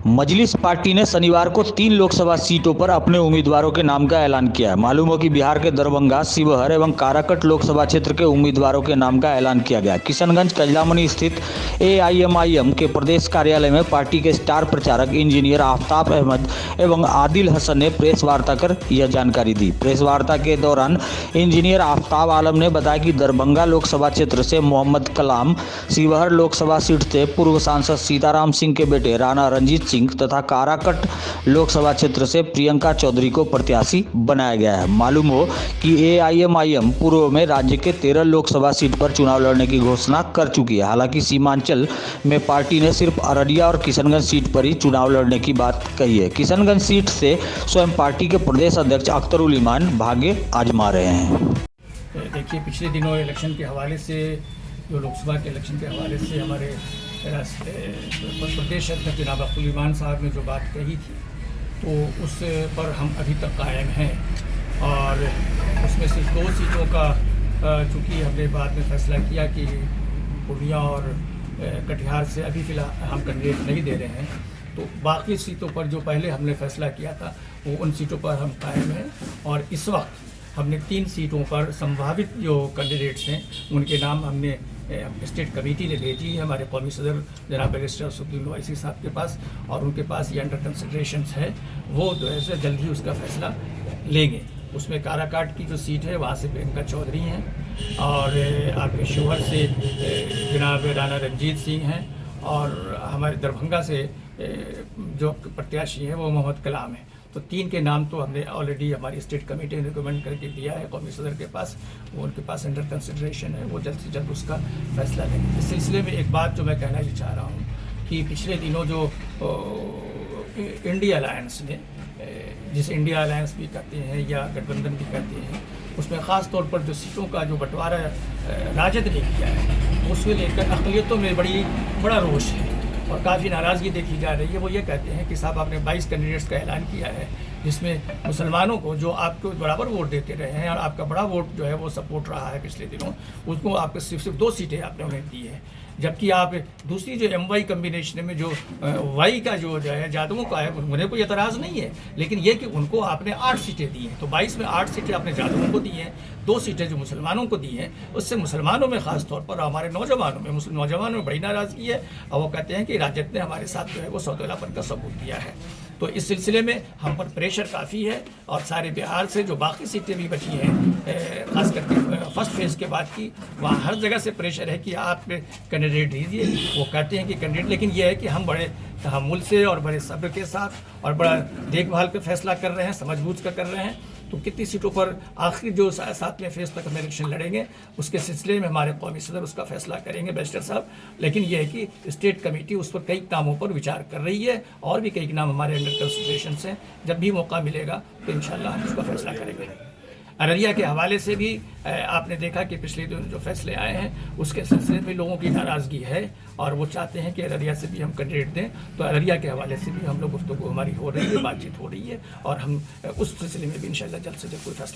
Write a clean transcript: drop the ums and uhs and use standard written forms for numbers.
मजलिस party ने शनिवार को 3 लोकसभा सीटों पर अपने उम्मीदवारों के नाम का ऐलान किया है। मालूम हो कि बिहार के दरभंगा, शिवहर एवं काराकट लोकसभा क्षेत्र के उम्मीदवारों के नाम का ऐलान किया गया। किशनगंज कैलामनी स्थित एआईएमआईएम के प्रदेश कार्यालय में पार्टी के स्टार प्रचारक इंजीनियर आफ्ताब अहमद एवं आदिल हसन ने प्रेस वार्ता कर यह जानकारी दी। प्रेस वार्ता के दौरान इंजीनियर आफ्ताब आलम ने बताया कि दरभंगा लोकसभा क्षेत्र से मोहम्मद कलाम, शिवहर लोकसभा सीट से पूर्व सांसद सीताराम सिंह के बेटे राणा रंजीत सिंह तथा काराकट लोकसभा क्षेत्र से प्रियंका चौधरी को प्रत्याशी बनाया गया है। मालूम हो कि एआईएमआईएम पूर्व में राज्य के 13 लोकसभा सीट पर चुनाव लड़ने की घोषणा कर चुकी है। हालांकि सीमांचल में पार्टी ने सिर्फ अररिया और किशनगंज सीट पर ही चुनाव लड़ने की बात कही है। किशनगंज सीट से स्वयं पार्टी के प्रदेश अध्यक्ष अख्तरुल ईमान भाग्य आजमा रहे हैं। देखिए, पिछले दिनों इलेक्शन के हवाले से, जो लोकसभा के इलेक्शन के हवाले से हमारे प्रदेश अध्यक्ष जनाब अख्तरुल ईमान साहब ने जो बात कही थी, तो उस पर हम अभी तक कायम हैं। और उसमें सिर्फ 2 सीटों का चूँकि हमने बाद में फैसला किया कि पूर्णिया और कटिहार से अभी फ़िलहाल हम कैंडिडेट नहीं दे रहे हैं, तो बाकी सीटों पर जो पहले हमने फैसला किया था वो उन सीटों पर हम कायम हैं। और इस वक्त हमने 3 सीटों पर संभावित जो कैंडिडेट्स हैं उनके नाम हमने स्टेट कमेटी ने भेजी है हमारे कौमी सदर जनाब बैरिस्टर असदुद्दीन ओवैसी साहब के पास, और उनके पास ये अंडर कंसिडरेशन है। वो जो है जल्द ही उसका फैसला लेंगे। उसमें काराकाट की जो सीट है वहाँ से प्रियंका चौधरी हैं, और आपके शिवहर से जनाब राणा रंजीत सिंह हैं, और हमारे दरभंगा से जो प्रत्याशी हैं वो मोहम्मद कलाम हैं। तो 3 के नाम तो हमने ऑलरेडी हमारी स्टेट कमेटी ने रिकमेंड करके दिया है कौमी सदर के पास, वो उनके पास अंडर कंसिडरेशन है, वो जल्द से जल्द उसका फैसला लेंगे। इस सिलसिले में एक बात जो मैं कहना ही चाह रहा हूँ कि पिछले दिनों जो इंडिया अलायंस ने, जिसे इंडिया अलायंस भी कहते हैं या गठबंधन भी कहते हैं, उसमें ख़ास तौर पर जो सीटों का जो बंटवारा राजद ने किया है, उसको लेकर अक़लियतों में बड़ा रोष है और काफ़ी नाराज़गी देखी जा रही है। वो ये कहते हैं कि साहब आपने 22 कैंडिडेट्स का ऐलान किया है, जिसमें मुसलमानों को जो आपको बराबर वोट देते रहे हैं और आपका बड़ा वोट जो है वो सपोर्ट रहा है पिछले दिनों, उसको आपको सिर्फ 2 सीटें आपने उन्हें दी है। जबकि आप दूसरी जो MY कम्बिनेशन में जो वाई का जो है जादवों का है, मुझे कोई एतराज़ नहीं है, लेकिन ये कि उनको आपने 8 सीटें दी हैं। तो 22 में 8 सीटें आपने जादवों को दी हैं, 2 सीटें जो मुसलमानों को दी हैं। उससे मुसलमानों में ख़ास तौर पर हमारे नौजवानों में, मुस्लिम नौजवानों में बड़ी नाराज़गी है, और वो कहते हैं कि राजद ने हमारे साथ जो है वो सौतेलापन का सबूत दिया है। तो इस सिलसिले में हम पर प्रेशर काफ़ी है, और सारे बिहार से जो बाकी सीटें भी बची हैं, ख़ास करके फर्स्ट फेज़ के बाद की, वहाँ हर जगह से प्रेशर है कि आप कैंडिडेट दीजिए। वो कहते हैं कि कैंडिडेट, लेकिन ये है कि हम बड़े तहम्मुल से और बड़े सब्र के साथ और बड़ा देखभाल का फैसला कर रहे हैं, समझबूझ कर रहे हैं। तो कितनी सीटों पर आखिर जो 7वें फेज़ तक हम इलेक्शन लड़ेंगे, उसके सिलसिले में हमारे कौमी सदर उसका फैसला करेंगे बैरिस्टर साहब। लेकिन यह है कि स्टेट कमेटी उस पर कई नामों पर विचार कर रही है, और भी कई नाम हमारे अंडर कंसिडरेशन हैं। जब भी मौका मिलेगा तो इंशाल्लाह हम उसका फैसला करेंगे। अररिया के हवाले से भी आपने देखा कि पिछले दिन जो फैसले आए हैं उसके सिलसिले में लोगों की नाराज़गी है, और वो चाहते हैं कि अररिया से भी हम कैंडिडेट दें। तो अररिया के हवाले से भी हम लोग गुफ्तगू हमारी हो रही है, बातचीत हो रही है, और हम उस सिलसिले में भी इंशाल्लाह जल्द से जल्द कोई फैसला